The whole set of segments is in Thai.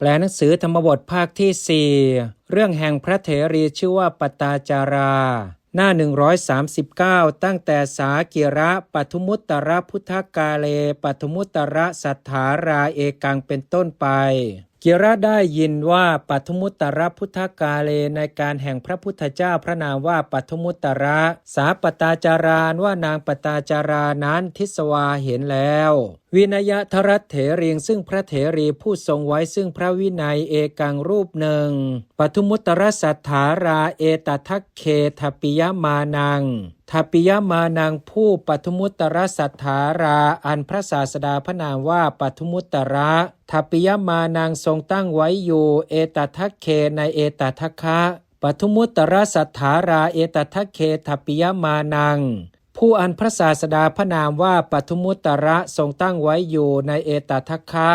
ลหนังสือธรรมบทภาคที่ 4เรื่องแห่งพระเถรีชื่อว่าปตาจาราหน้า139ตั้งแต่สากิระปัทุมุตตรพุทธกาเลปัทุมุตตรสัทธาราเอกังเป็นต้นไปกิระได้ยินว่าปัทุมุตตรพุทธกาเลในการแห่งพระพุทธเจ้าพระนามว่าปัทุมุตตระสาปตาจารานว่านางปตาจารานั้นทิสวาเห็นแล้ววินยทรัตเถรียงซึ่งพระเถรีผู้ทรงไว้ซึ่งพระวินัยเอกังรูปหนึ่งปัทุมุตตรสัทธาราเอตทัคเคทปิยมานังทปิยมานังผู้ปัทุมุตตรสัทธาราอันพระศาสดาพระนามว่าปัทุมุตตระทปิยมานังทรงตั้งไว้อยู่เอตทัคเคในเอตทัคคะปัทุมุตตรสัทธาราเอตทัคเคทปิยมานังผู้อันพระศาสดาพระนามว่าปัทุมุตตระทรงตั้งไว้อยู่ในเอตทัคคะ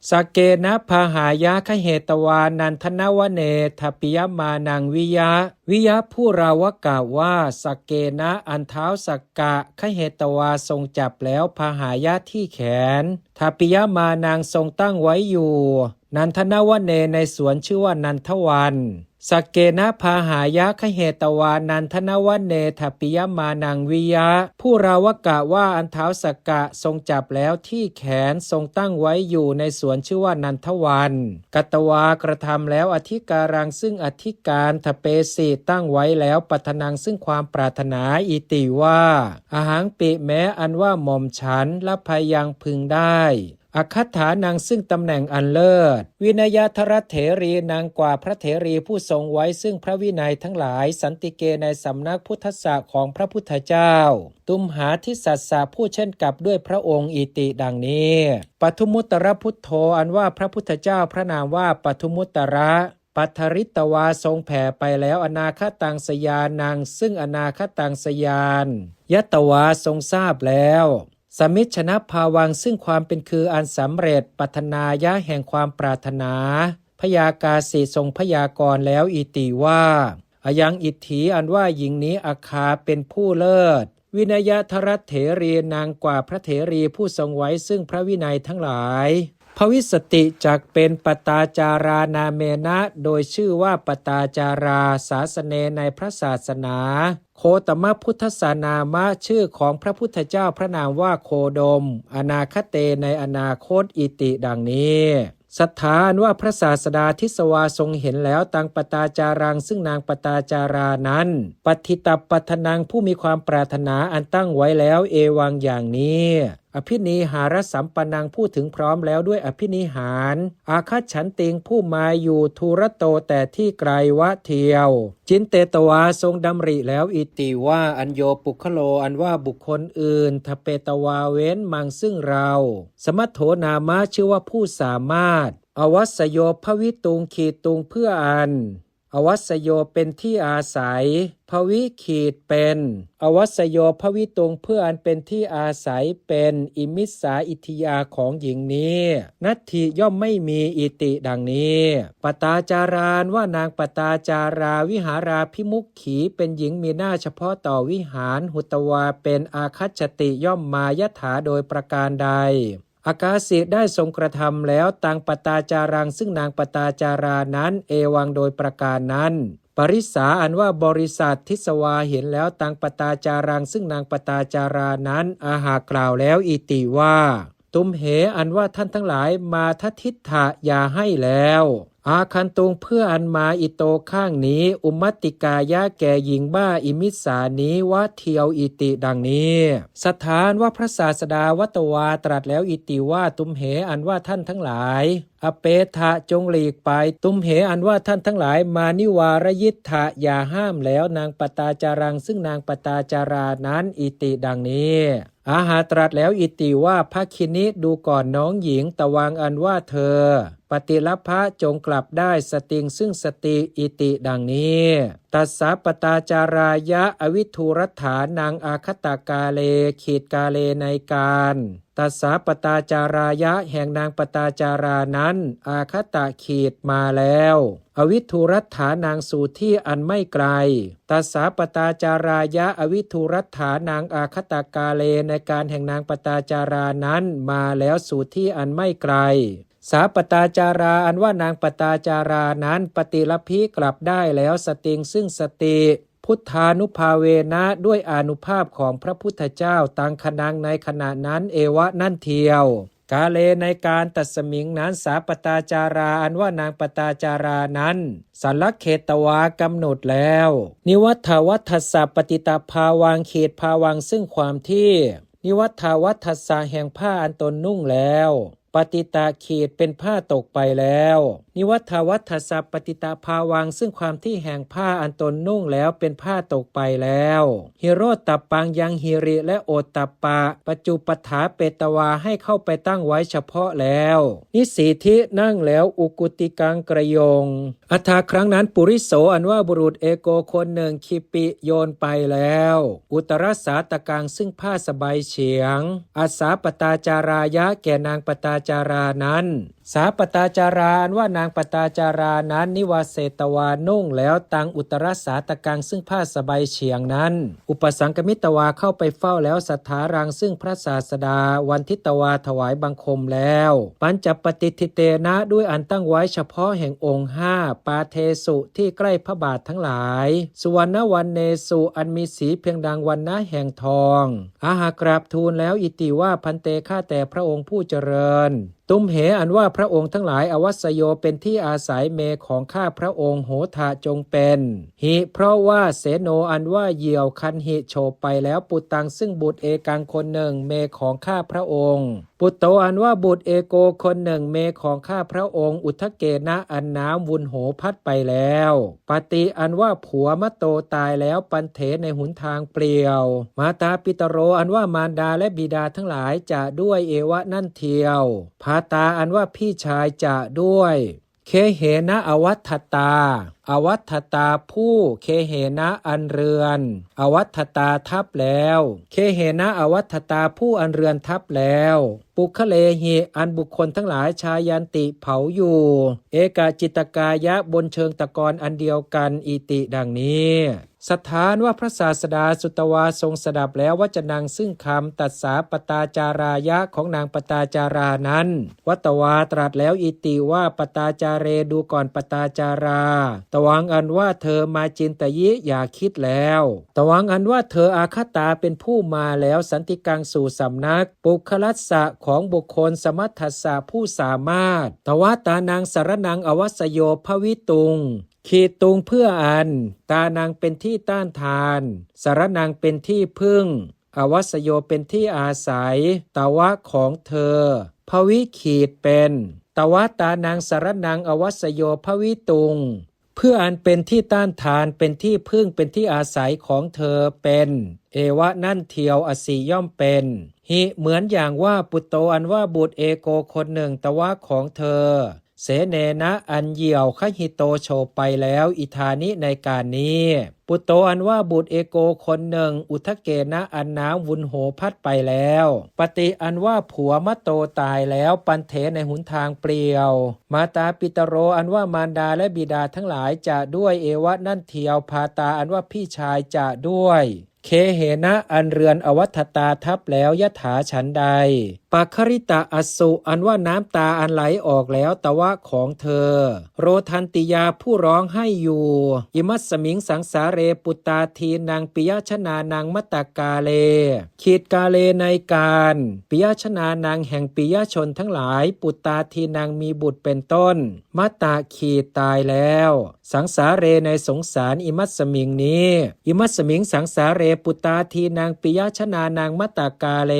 สเกนะพาหายะขเหตวานันทนวเนทปิยมานังวิยะผู้ราวกล่าวว่าสเกนะอันเท้าสกกะขเหตวาทรงจับแล้วพาหายะที่แขนทปิยมานังทรงตั้งไว้อยู่นันทนวเนในสวนชื่อว่านันทวันสเกนะพาหายะขเหตวานันทนวเนทปิยมานังวิยะผู้ราวกะว่าอันเท้าสกกะทรงจับแล้วที่แขนทรงตั้งไว้อยู่ในสวนชื่อว่านันทวันกัตวากระทำแล้วอธิการังซึ่งอธิการทเปสีตั้งไว้แล้วปัทนังซึ่งความปรารถนาอิติว่าอาหังปิแม้อันว่าหม่อมฉันละพยังพึงได้อคัตถานางซึ่งตำแหน่งอันเลิศวินยทรัตเถรีนางกว่าพระเถรีผู้ทรงไว้ซึ่งพระวินัยทั้งหลายสันติเกในสำนักพุทธศาสนาของพระพุทธเจ้าตุมหาทิสัสสะผู้เช่นกับด้วยพระองค์อิติดังนี้ปทุมุตตรพุทโธอันว่าพระพุทธเจ้าพระนามว่าปทุมุตตระปัทริตวาทรงแผ่ไปแล้วอนาคตังสยานังซึ่งอนาคตังสยานยตวาทรงทราบแล้วสมิชชนะภาวังซึ่งความเป็นคืออันสำเร็จปัทนายะแห่งความปรารถนาพยากาสีทรงพยากรณ์แล้วอิติว่าอายังอิทธิอันว่าหญิงนี้อาคาเป็นผู้เลิศวินยทรัตเถรีนางกว่าพระเถรีผู้ทรงไว้ซึ่งพระวินัยทั้งหลายภวิสติจักเป็นปตาจารานาเมนะโดยชื่อว่าปตาจาราศาสเนในพระศาสนาโคตมพุทธสานามะชื่อของพระพุทธเจ้าพระนามว่าโคดมอนาคเตในอนาคตอิติดังนี้สัทธาอันว่าพระศาสดาทิสวาทรงเห็นแล้วตังปตาจารังซึ่งนางปตาจารานั้นปฏิตัปปัทนังผู้มีความปรารถนาอันตั้งไว้แล้วเอวังอย่างนี้อภินิหารสัมปนังผู้ถึงพร้อมแล้วด้วยอภินิหารอาคัจฉันติงผู้มาอยู่ทูรโตแต่ที่ไกลวะเทียวจินเตตวาทรงดำริแล้วอิติว่าอัญโยปุคโลอันว่าบุคคลอื่นทเปตวาเว้นมังซึ่งเราสมัทโธนามะชื่อว่าผู้สามารถอวัสโยภวิตุงขีดตุงเพื่ออันอวัสโยเป็นที่อาศัยภวิขีดเป็นอวัสโยภวิตุงเพื่ออันเป็นที่อาศัยเป็นอิมิสาอิทยาของหญิงนี้นัตถิย่อมไม่มีอิติดังนี้ปตาจารานว่านางปตาจาราวิหาราพิมุขขีเป็นหญิงมีหน้าเฉพาะต่อวิหารหุตวาเป็นอาคัจฉติย่อมมายถาโดยประการใดอากาสิได้ทรงกระทำแล้วตังปตาจารังซึ่งนางปตาจารานั้นเอวังโดยประการนั้นปริสาอันว่าบริษัททิสวาเห็นแล้วตังปตาจารังซึ่งนางปตาจารานั้นอาหากล่าวแล้วอิติว่าตุมเหอันว่าท่านทั้งหลายมาทัทิฏฐะอย่าให้แล้วอาคันตุงเพื่ออันมาอิโตข้างนี้อุมัตติกายะแก่หญิงบ้าอิมิสานี้วะเทียวอิติดังนี้สถานว่าพระศาสดาวัตวาตรัสแล้วอิติว่าตุมเหอันว่าท่านทั้งหลายอเปทะจงหลีกไปตุมเหอันว่าท่านทั้งหลายมานิวารยิทธะอย่าห้ามแล้วนางปตาจารังซึ่งนางปตาจารานั้นอิติดังนี้อาหาตรัสแล้วอิติว่าภคินิดูก่อนน้องหญิงตะวังอันว่าเธอปฏิลัพพะจงกลับได้สติงซึ่งสติอิติดังนี้ตัสสะปตาจารายะอวิทูรัฐานังอาคตากาเลขีดกาเลในการตัสสะปตาจารายะแห่งนางปตาจารานั้นอาคตะขีดมาแล้วอวิทูรัฐานางสู่ที่อันไม่ไกลตัสสะปตาจารายะอวิทูรัฐานางอาคตากาเลในการแห่งนางปตาจารานั้นมาแล้วสู่ที่อันไม่ไกล สาปตาจาราอันว่านางปตาจารานั้นปฏิลพิกลับได้แล้วสติงซึ่งสติพุทธานุภาเวนะด้วยอานุภาพของพระพุทธเจ้าตังคนังในขณะนั้นเอวะนั่นเทียวกาเลในการตัดสมิงนั้นสาปตาจาราอันว่านางปตาจารานั้นสัลลเขตวากำหนดแล้วนิวัฏวัฏสสะปฏิตาภาวังเขตภาวังซึ่งความที่นิวัฏวัฏสสะแห่งผ้าอันตนนุ่งแล้วปฏิตาขีดเป็นผ้าตกไปแล้วนิวัฏวัฏสะปฏิตาภาวังซึ่งความที่แห่งผ้าอันตนนุ่งแล้วเป็นผ้าตกไปแล้วฮิโรตตัปปังยังฮิริและโอตตัปปะปัจจุปถาเปตวาให้เข้าไปตั้งไว้เฉพาะแล้วนิสีธินั่งแล้วอุกุติกังกระยงอัฐาครั้งนั้นปุริโสอันว่าบุรุษเอโกคนหนึ่งคิปิโยนไปแล้วอุตรสาตกังซึ่งผ้าสบายเฉียงอาสาปตาจารายะแก่นางปตาจารานั้นสาปตาจาราอันว่านางปตาจารานั้นนิวาเสตวานุ่งแล้วตังอุตรสาตกังซึ่งผ้าสบายเฉียงนั้นอุปสังกมิตวาเข้าไปเฝ้าแล้วสัทธารังซึ่งพระศาสดาวันทิตวาถวายบังคมแล้วปัญจปฏิทิเตนะด้วยอันตั้งไว้เฉพาะแห่งองค์ห้าปาเทสุที่ใกล้พระบาททั้งหลายสุวรรณวันเนสุอันมีสีเพียงดังวันนะแห่งทองอาหากราบทูลแล้วอิติว่าพันเตข้าแต่พระองค์ผู้เจริญตุมเหอันว่าพระองค์ทั้งหลายอวัสโยเป็นที่อาศัยเมของข้าพระองค์โหทะจงเป็นหิเพราะว่าเสโนอันว่าเหยี่ยวคันหิโฉบไปแล้วปุตตังซึ่งบุตรเอกังคนหนึ่งเมของข้าพระองค์ปุตโตอันว่าบุตรเอโกคนหนึ่งเมของข้าพระองค์อุทเกนะอันน้ำวุนโหพัดไปแล้วปฏิอันว่าผัวมะโตตายแล้วปันเถในหุนทางเปลี่ยวมาตาปิตโรอันว่ามารดาและบิดาทั้งหลายจะด้วยเอวะนั่นเทียวพาตาอันว่าพี่ชายจะด้วยเคเหนะอวัฏตาอวัฏตาผู้เคเหนะอันเรือนอวัฏตาทับแล้วเคเหนะอวัฏตาผู้อันเรือนทับแล้วปุคเลหิอันบุคคลทั้งหลายชายันติเผาอยู่เอกจิตกายะบนเชิงตะกอนอันเดียวกันอิติดังนี้สถานว่าพระศาสดาสุตวาทรงสดับแล้ววจนังซึ่งคำตัดสาปตาจารายะของนางปตาจารานั้นวัตวาตรัสแล้วอิติว่าปตาจาเรดูก่อนปตาจาราตวังอันว่าเธอมาจินตยิอย่าคิดแล้วตวังอันว่าเธออาคตาเป็นผู้มาแล้วสันติกังสู่สำนักปุคลัสสะของบุคคลสมัทธัสสะผู้สามารถตวะตานางสารนังอวัสโยภวิตุงขีดตุงเพื่ออันตานางเป็นที่ต้านทานสารนางเป็นที่พึ่งอวัสโยเป็นที่อาศัยตวะของเธอภวิขีดเป็นตวะตานางสารนังอวัสโยภวิตุงเพื่ออันเป็นที่ต้านทานเป็นที่พึ่งเป็นที่อาศัยของเธอเป็นเอวะนั่นเทียวอสีย่อมเป็นหิเหมือนอย่างว่าปุตโตอันว่าบุตรเอโกคนหนึ่งตวะของเธอเสเนนะอันเหี่ยวขหิโตโฉบไปแล้วอิธานิในการนี้ปุตโตอันว่าบุตรเอโกคนหนึ่งอุทเกนะอันน้ำวุนโหพัดไปแล้วปฏิอันว่าผัวมะโตตายแล้วปันเถในหุนทางเปลี่ยวมาตาปิตโรอันว่ามารดาและบิดาทั้งหลายจะด้วยเอวะนั่นเทียวพาตาอันว่าพี่ชายจะด้วยเคเหนะอันเรือนอวัฏตาทับแล้วยถาฉันใดปัคริตะอสุอันว่าน้ำตาอันไหลออกแล้วตวะของเธอโรทันติยาผู้ร้องให้อยู่อิมัสสมิงสังสาเรปุตตาทีนางปิยชนานางมตกาเลขีดกาเลในการปิยชนานางแห่งปิยชนทั้งหลายปุตตาทีนางมีบุตรเป็นต้นมตาขีดตายแล้วสังสาเรในสงสารอิมัสสมิงนี้อิมัสสมิงสังสาเรปุตตาทีนางปิยชนานางมตกาเล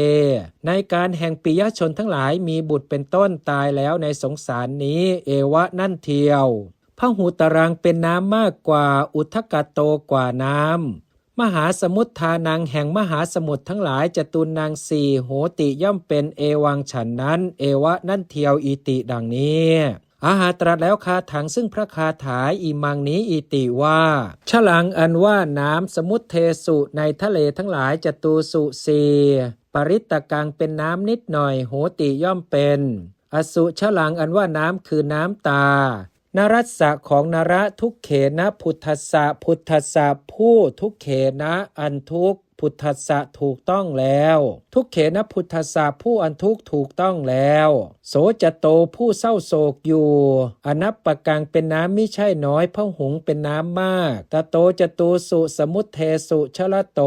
ในการแห่งปิยชนทั้งหลายมีบุตรเป็นต้นตายแล้วในสงสารนี้เอวะนั่นเทียวพหูตรังเป็นน้ำมากกว่าอุทกโตกว่าน้ำมหาสมุทธานังแห่งมหาสมุทรทั้งหลายจตุนางสี่โหติย่อมเป็นเอวังฉันนั้นเอวะนั่นเทียวอิติดังนี้อาหาตรัสแล้วคาถังซึ่งพระคาถาอิมังนี้อิติว่าฉลังอันว่าน้ำสมุทเทสุในทะเลทั้งหลายจตุสุสีปริตตกังเป็นน้ำนิดหน่อยโหติย่อมเป็นอสุฉลังอันว่าน้ำคือน้ำตานรัสสะของนระทุกเขนะพุทธัสสะพุทธัสสะผู้ทุกเขนะอันทุก พุทธัสสะถูกต้องแล้วทุกเขนพุทธัสสะผู้อันทุกข์ถูกต้องแล้วโสจโตผู้เศร้าโศกอยู่อนัปปกังเป็นน้ำมิใช่น้อยพหุงเป็นน้ำมากตโตจตูสุสมุทเทสุชลโต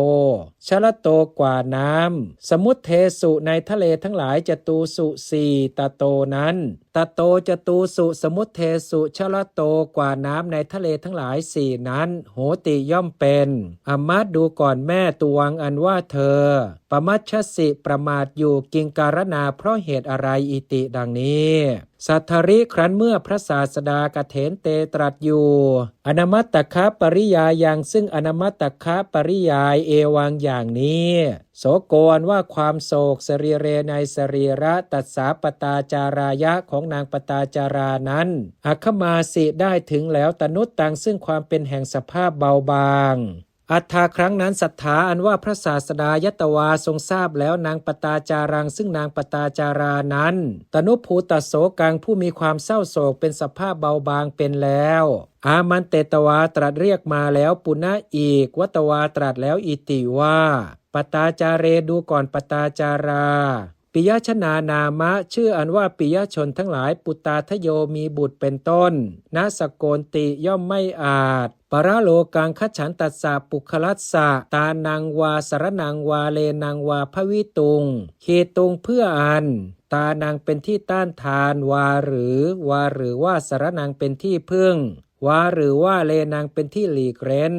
ชลโตกว่าน้ำสมุทเทสุในทะเลทั้งหลายจตูสุสี่ตโตนั้นตโตจตูสุสมุทเทสุชลโตกว่าน้ำในทะเลทั้งหลายสี่นั้นโหติย่อมเป็นอมาตดูก่อนแม่ตวงอันว่าเธอปมัชชสิประมาทอยู่กิงการนาเพราะเหตุอะไรอิติดังนี้สัทธริครั้นเมื่อพระศาสดากเถนเตตรัสอยู่อนามัตตคะปริยายังซึ่งอนามัตตคะปริยายเอวังอย่างนี้โสโกนว่าความโศกสรีเรในสรีระตัสสาปตาจารายะของนางปตาจารานั้นอัคคมาสิได้ถึงแล้วตนุตตังซึ่งความเป็นแห่งสภาพเบาบางอัฏฐาครั้งนั้นศรัทธาอันว่าพระศาสดายตวาทรงทราบแล้วนางปตาจารังซึ่งนางปตาจารานั้นตนุภูตโสกังผู้มีความเศร้าโศกเป็นสภาพเบาบางเป็นแล้วอามันเตตวาตรัสเรียกมาแล้วปุณณะอีกวัตวาตรัสแล้วอิติว่าปตาจาเรดูก่อนปตาจาราปิยชนานามะชื่ออันว่าปิยชนทั้งหลายปุตตาทโยมีบุตรเป็นต้นนสโกนติย่อมไม่อาจปราโลกังคัจฉันตัสสะปุคลัสสะตานังวาสรนังวาเลนังวาภวิตุงขีตุงเพื่ออันตานังเป็นที่ต้านทานวาหรือว่าสรนังเป็นที่พึ่งวาหรือว่าเลนังเป็นที่หลีกเร้น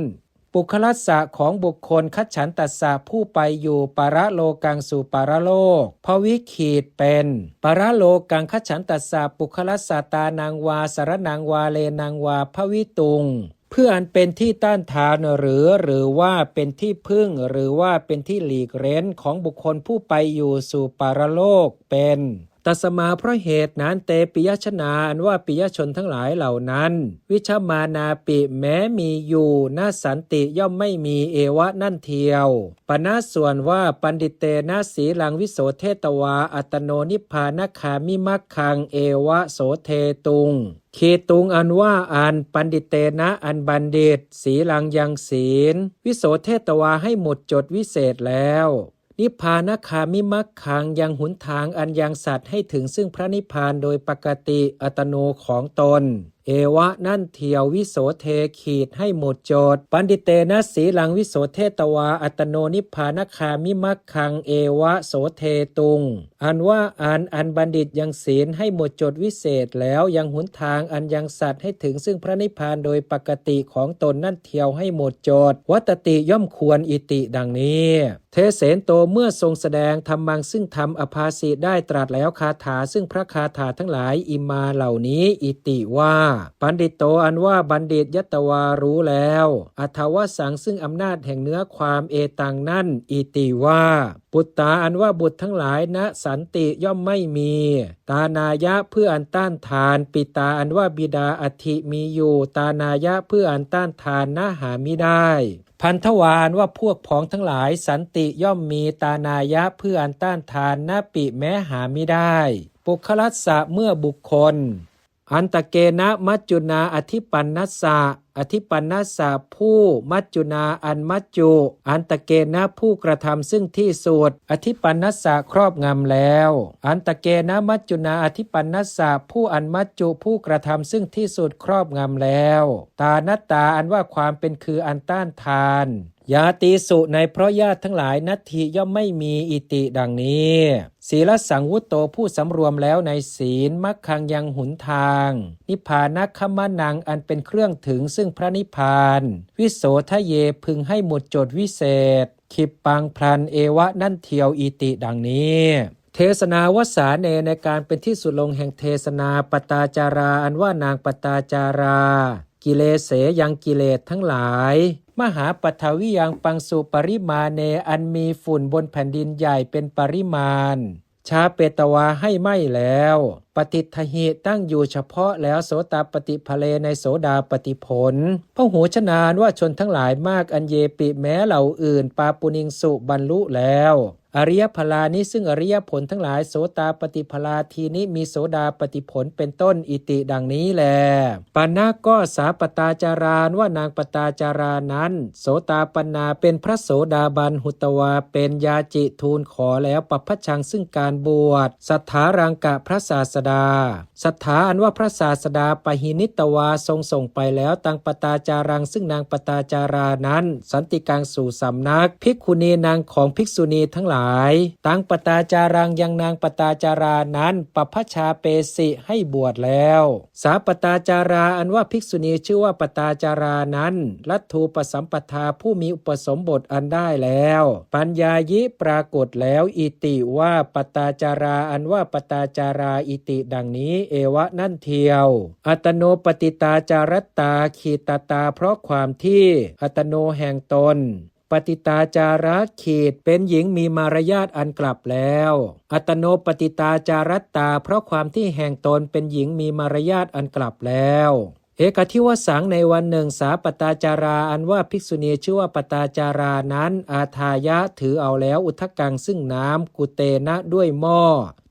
ปุคลัสสะของบุคคลคัจฉันตัสสะผู้ไปอยู่ปรโลกังสู่ปรโลกภวิขีดเป็นปรโลกังคัจฉันตัสสะปุคลัสสะตานังวาสรนังวาเลนังวาภวิตุงเพื่ออันเป็นที่ต้านทานหรือว่าเป็นที่พึ่งหรือว่าเป็นที่หลีกเร้นของบุคคลผู้ไปอยู่สู่ปรโลกเป็นตัสมาเพราะเหตุนั้นเตปิยชนาอันว่าปิยชนทั้งหลายเหล่านั้นวิชมานาปิแม้มีอยู่นาสันติย่อมไม่มีเอวะนั่นเทียวปณะส่วนว่าปันดิเตนะสีลังวิโสเทตวาอัตโนนิพพานคามิมักขังเอวะโสเทตุงขีตุงอันว่าอันปันดิเตนะอันบัณฑิตสีลังยังศีลวิโสเทตวาให้หมดจดวิเศษแล้วนิพพานคามิมักขังยังหุนทางอันยังสัตว์ให้ถึงซึ่งพระนิพพานโดยปกติอัตโนของตนเอวะนั่นเทียววิโสเทขีดให้หมดจดปันดิเตนะสีลังวิโสเทตวาอัตโนนิพพานคามิมักขังเอวะโสเทตุงอันว่าอันบัณฑิตยังศีลให้หมดจดวิเศษแล้วยังหุนทางอันยังสัตว์ให้ถึงซึ่งพระนิพพานโดยปกติของตนนั่นเทียวให้หมดจดวัตติย่อมควรอิติดังนี้เทเสนโตเมื่อทรงแสดงธรรมังซึ่งทำอภาสิได้ตรัสแล้วคาถาซึ่งพระคาถาทั้งหลายอิมาเหล่านี้อิติว่าปันดิโตอันว่าบัณฑิตยตวารู้แล้วอัทวสังซึ่งอำนาจแห่งเนื้อความเอตังนั่นอิติว่าปุตตาอันว่าบุตรทั้งหลายณสันติย่อมไม่มีตานายะเพื่ออันต้านทานปิตาอันว่าบิดาอธิมีอยู่ตานายะเพื่ออันต้านทานน่าหามิได้พันธวานว่าพวกพ้องทั้งหลายสันติย่อมมีตานายะเพื่ออันต้านทานนาปิแม้หามิได้ปุคลัสสะเมื่อบุคคลอันตเกนะมัจจุนาอธิปันนัสสะอธิปันนัสสะผู้มัจจุนาอันมัจจุอันตเกนะผู้กระทำซึ่งที่สุดอธิปันนัสสะครอบงำแล้วอันตเกนะมัจจุนาอธิปันนัสสะผู้อันมัจจุผู้กระทำซึ่งที่สุดครอบงำแล้วตานัตตาอันว่าความเป็นคืออันต้านทานยาติสุในเพราะญาติทั้งหลายนัตถิย่อมไม่มีอิติดังนี้ศีลสังวุตโตผู้สำรวมแล้วในศีลมักขังยังหุนทางนิพพานัคขมนังอันเป็นเครื่องถึงซึ่งพระนิพพานวิโสทะเยพึงให้หมดจดวิเศษขิปปังพลันเอวะนั่นเทียวอิติดังนี้เทศนาวสาเนในการเป็นที่สุดลงแห่งเทศนาปตาจาราอันว่านางปตาจารากิเลเสยังกิเลสทั้งหลายมหาปัทวิยังปังสุปริมาเนอันมีฝุ่นบนแผ่นดินใหญ่เป็นปริมาณชาเปตวาให้ไหม้แล้วปฏิทหิตั้งอยู่เฉพาะแล้วโสตปฏิภเลในโสดาปฏิผลพหูชนานว่าชนทั้งหลายมากอันเยปิแม้เหล่าอื่นปาปุนิงสุบรรลุแล้ว อริยพลานี้ซึ่งอริยผลทั้งหลายโสตาปฏิพลาทีนี้มีโสดาปฏิผลเป็นต้นอิติดังนี้แลปานะก็สาปตาจารานว่านางปตาจารานั้นโสตาปันนาเป็นพระโสดาบันหุตวาเป็นยาจิทูลขอแล้วปัพพชังซึ่งการบวชสัทธารังกะพระศาสดาสัทธาอันว่าพระศาสดาปหินิตวาทรงส่งไปแล้วตังปตาจารังซึ่งนางปตาจารานั้นสันติกังสู่สำนักภิกขุณีนางของภิกษุณีทั้งหลายตังปตาจารังยังนางปตาจารานั้นปัพพชาเปสิให้บวชแล้วสาปตาจาราอันว่าภิกษุณีชื่อว่าปตาจารานั้นลัทธูปสัมปทาผู้มีอุปสมบทอันได้แล้วปัญญายิปรากฏแล้วอิติว่าปตาจาราอันว่าปตาจาราอิติดังนี้เอวะนั่นเทียวอัตโนปฏิตาจารตาขีตตาเพราะความที่อัตโนแห่งตนปฏิตาจาระขีดเป็นหญิงมีมารยาทอันกลับแล้วอัตโนปฏิตาจารตาเพราะความที่แห่งตนเป็นหญิงมีมารยาทอันกลับแล้วเอกทิวสังในวันหนึ่งสาปตาจาราอันว่าภิกษุณีชื่อว่าปตาจารานั้นอาทายะถือเอาแล้วอุทธกังซึ่งน้ำกุเตนะด้วยหม้อ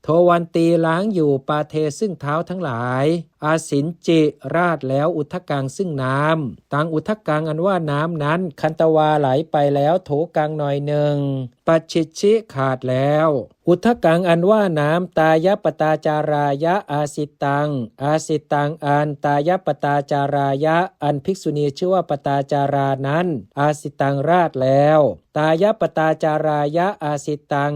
โทวันตีล้างอยู่ปาเทซึ่งเท้าทั้งหลายอาสินจิราดแล้วอุทกังซึ่งน้ำตังอุทกังอันว่าน้ำนั้นคันตวาไหลไปแล้วโถกังหน่อยหนึ่งปัจฉิชิขาดแล้วอุทกังอันว่าน้ำตายปตาจารายะอาสิตังอันตายปตาจารายะอันภิกษุณีชื่อว่าปตาจารานั้นอาสิตังราดแล้วตายปตาจารายะอาสิตัง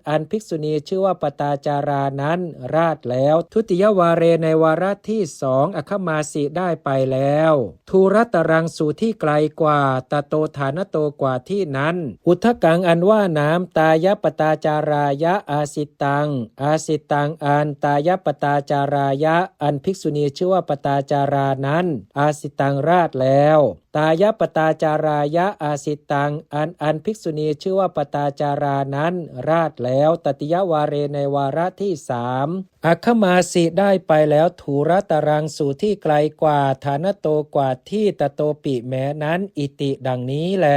อันภิกษุณีชื่อว่าปตาจารานั้นราดแล้วทุติยวาเรในวาระที่สองอคมาสิได้ไปแล้วทูรัตรังสู่ที่ไกลกว่าตโตฐานโตกว่าที่นั้นอุทกังอันว่าน้ำตายปตาจารายะอาสิตังอันตายปตาจารายะอันภิกษุณีชื่อว่าปตาจารานั้นอาสิตังราดแล้วตายปตาจารายะอาสิตังอันภิกษุณีชื่อว่าปตาจารานั้นราดแล้วตติยวาเรในวาระที่สามอัคคมาสิได้ไปแล้วถูรตรังสู่ที่ไกลกว่าฐานโตกว่าที่ตโตปิแม้นั้นอิติดังนี้แล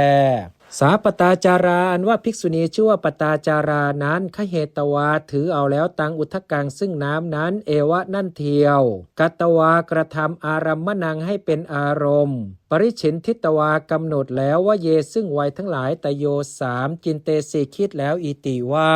สาปตาจาราอันว่าภิกษุณีชื่อว่าปตาจารานั้นขเหตวาถือเอาแล้วตังอุทกังซึ่งน้ำนั้นเอวะนั่นเทียวกัตวากระทำอารัมมนังให้เป็นอารมณ์ปริฉินทิตวากำหนดแล้วว่าเยซึ่งวัยทั้งหลายตโยสามจินเตสิคิดแล้วอิติว่า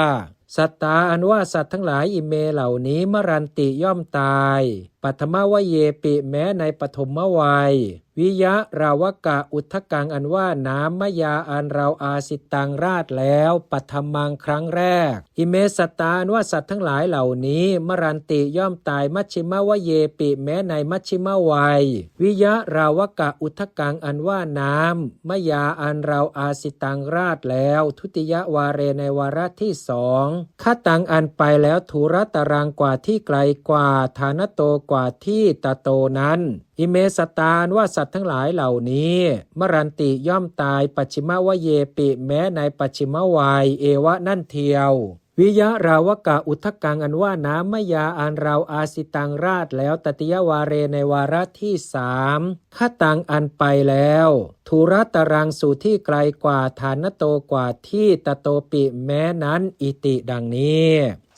สัตตาอันว่าสัตว์ทั้งหลายอิเมเหล่านี้มรันติย่อมตายปัทมวเยปิแม้ในปฐมวัยวิยะราวกะอุทธกังอันว่าน้ำมยาอันเราอาสิตังราดแล้วปัทมังครั้งแรกอิเมสัตตาอันว่าสัตว์ทั้งหลายเหล่านี้มรันติย่อมตายมัชชิมวเยปิแม้ในมัชชิมวัยวิยะราวกะอุทธกังอันว่าน้ำมยาอันเราอาสิตังราดแล้วทุติยวาเรในวาระที่สองข้าตังอันไปแล้วทุรตรังกว่าที่ไกลกว่าฐานโตกว่าที่ตโตนั้นอิเมสตานว่าสัตว์ทั้งหลายเหล่านี้มรันติย่อมตายปัจฉิมวเยปิแม้ในปัจฉิมวัยเอวะนั่นเทียววิยะราวกะอุทธกังอันว่าน้ำมยาอันเราอาสิตังราดแล้วตติยวาเรในวาระที่สามข้าตังอันไปแล้วทุรตรังสู่ที่ไกลกว่าฐานโตกว่าที่ตโตปิแม้นั้นอิติดังนี้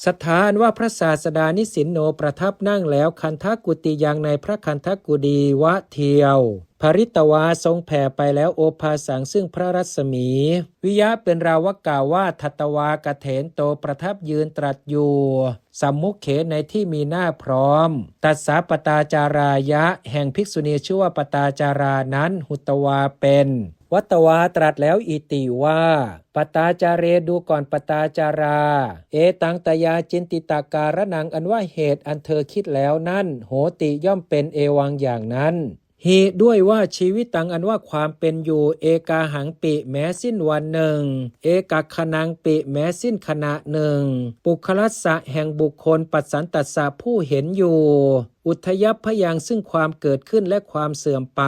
สถานว่าพระศาสดานิสินโนประทับนั่งแล้วคันธกุติยังในพระคันธกุฎีวะเทียวภริตวาทรงแผ่ไปแล้วโอภาสังซึ่งพระรัศมีวิยะเป็นราวกล่าวว่าทัตวากเถนโตประทับยืนตรัสอยู่สัมมุขเขในที่มีหน้าพร้อมตัสสาปตาจารายะแห่งภิกษุณีชื่อว่าปตาจารานั้นหุตวาเป็นวัตวาตรัสแล้วอิติว่าปตาจาเรดูก่อนปตาจาราเอตังตยาจินติตาการนังอันว่าเหตุอันเธอคิดแล้วนั่นโหติย่อมเป็นเอวังอย่างนั้นหิด้วยว่าชีวิตตังอันว่าความเป็นอยู่เอกาหังปิแม้สิ้นวันหนึ่งเอกขนังปิแม้สิ้นขณะหนึ่งปุคลัสสะแห่งบุคคลปัสสันตัสสะผู้เห็นอยู่อุทยัพพยังซึ่งความเกิดขึ้นและความเสื่อมไป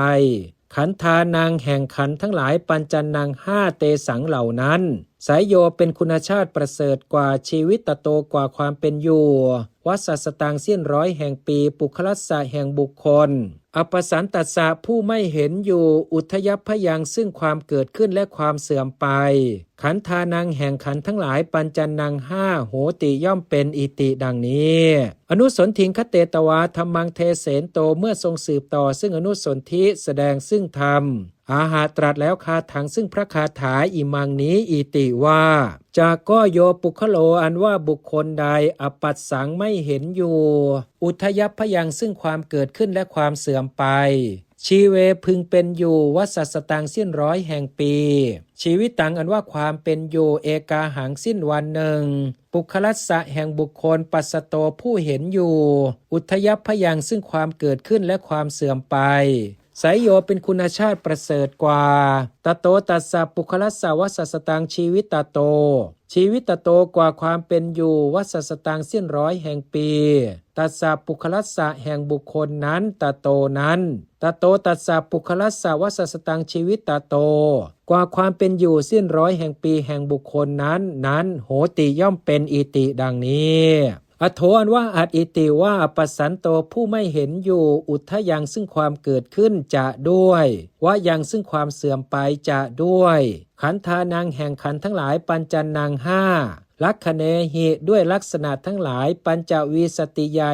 ขันธานางแห่งขันทั้งหลายปัญจนังห้าเตสังเหล่านั้นสายโยเป็นคุณชาติประเสริฐกว่าชีวิตโตกว่าความเป็นอยู่ วัสสตังสิ้นร้อยแห่งปีปุคลัสสะแห่งบุคคลอปสันตัสสะผู้ไม่เห็นอยู่อุทยัพพยังซึ่งความเกิดขึ้นและความเสื่อมไปขันธานังแห่งขันธ์ทั้งหลายปัญจนังห้าโหติย่อมเป็นอิติดังนี้อนุสนทิงคเตตวาธรรมังเทเสนโตเมื่อทรงสืบต่อซึ่งอนุสนธิแสดงซึ่งธรรมอาหาตรัสแล้วคาถังซึ่งพระคาถาอิมังนี้อิติว่าจากก็โยปุคโลอันว่าบุคคลใดอปัสสังไม่เห็นอยู่อุทยัพพยังซึ่งความเกิดขึ้นและความเสื่อมไปชีเวพึงเป็นอยู่วัสสตังสิ้นร้อยแห่งปีชีวิตตังอันว่าความเป็นอยู่เอกาหังสิ้นวันหนึ่งปุคลัสสะแห่งบุคคลปัสสโตผู้เห็นอยู่อุทยัพพยังซึ่งความเกิดขึ้นและความเสื่อมไปไสยโยเป็นคุณชาติประเสริฐกว่าตโตตัสสะปุคลัสสะวัสสตังชีวิตตโตชีวิตโตกว่าความเป็นอยู่วัสสตังสิ้นร้อยแห่งปีตัสสะปุคลัสสะแห่งบุคคลนั้นตโตนั้นตโตตัสสะปุคลัสสะวัสสตังชีวิตตโตกว่าความเป็นอยู่สิ้นร้อยแห่งปีแห่งบุคคลนั้นโหติย่อมเป็นอิติดังนี้อโถอันว่าอัตอิติว่าอปัสสันโตผู้ไม่เห็นอยู่อุทยังซึ่งความเกิดขึ้นจะด้วยว่ายังซึ่งความเสื่อมไปจะด้วยขันธานังแห่งขันธ์ทั้งหลายปัญจนังห้าลักขเนหิด้วยลักษณะทั้งหลายปัญจวีสติยา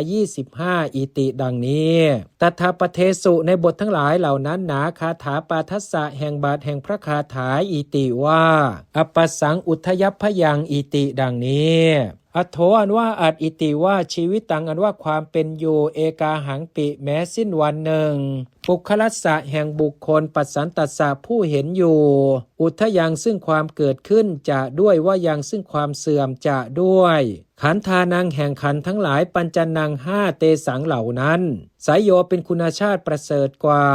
25อิติดังนี้ตถาปเทสุในบททั้งหลายเหล่านั้นหนาคาถาปาทัสสะแห่งบาทแห่งพระคาถาอิติว่าอปัสสังอุทยัพพยังอิติดังนี้อโถอันว่าอัตอิติว่าชีวิตตังอันว่าความเป็นอยู่เอกาหังปิแม้สิ้นวันหนึ่งปุคลัสสะแห่งบุคคลปัสสันตัสสะผู้เห็นอยู่อุทยังซึ่งความเกิดขึ้นจะด้วยว่ายังซึ่งความเสื่อมจะด้วยขันธานังแห่งขันธ์ทั้งหลายปัญจนังห้าเตสังเหล่านั้นไสยโยเป็นคุณชาติประเสริฐกว่า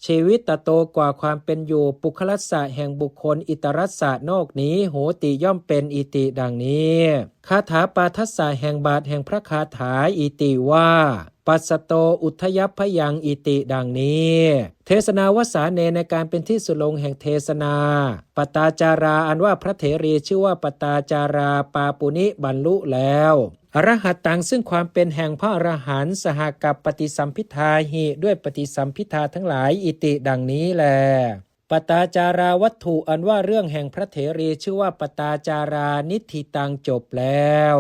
ชีวิตตโตกว่าความเป็นอยู่ปุคลัสสะแห่งบุคคลอิตรัสสะนอกนี้โหติย่อมเป็นอิติดังนี้คาถาปาทัสสะแห่งบาทแห่งพระคาถาอิติว่าปัสสโตอุทยัพพยังอิติดังนี้เทศนาวสาเนในการเป็นที่สุลงแห่งเทศนาปตาจาราอันว่าพระเถรีชื่อว่าปตาจาราปาปุณิบรรลุแล้วอรหัตตังซึ่งความเป็นแห่งพระอรหันต์สหกับปฏิสัมพิทาหิด้วยปฏิสัมพิทาทั้งหลายอิติดังนี้แลปตาจาราวัตถุอันว่าเรื่องแห่งพระเถรีชื่อว่าปตาจารานิธิตังจบแล้ว